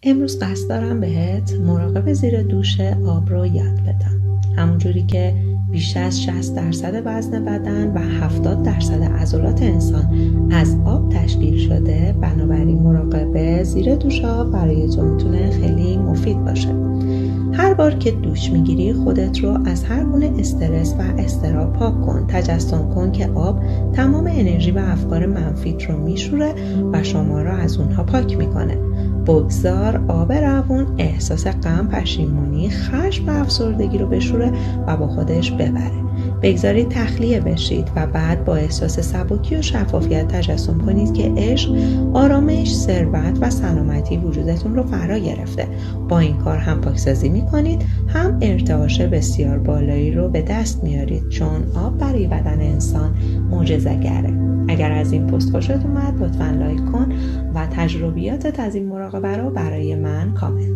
امروز قصد دارم بهت مراقب زیر دوش آب رو یاد بدم. همونجوری که بیش از 60% وزن بدن و 70% عضلات انسان از آب تشکیل شده، بنابراین مراقبه زیر دوش آب برای تو میتونه خیلی مفید باشه. هر بار که دوش میگیری خودت رو از هر گونه استرس و اضطراب پاک کن. تجسم کن که آب تمام انرژی و افکار منفیت رو میشوره و شما رو از اونها پاک میکنه. بگذار آب روون احساس غم، پشیمونی، خشم و افسردگی رو بشوره و با خودش ببره. بگذارید تخلیه بشید و بعد با احساس سبکی و شفافیت تجسم کنید که عشق، آرامش، ثروت و سلامتی وجودتون رو فرا گرفته. با این کار هم پاکسازی میکنید، هم ارتعاش بسیار بالایی رو به دست میارید، چون آب برای بدن انسان معجزه‌گره. اگر از این پست خوشت اومد لطفاً لایک کن و تجربیاتت از این مراقبه رو برای من کامنت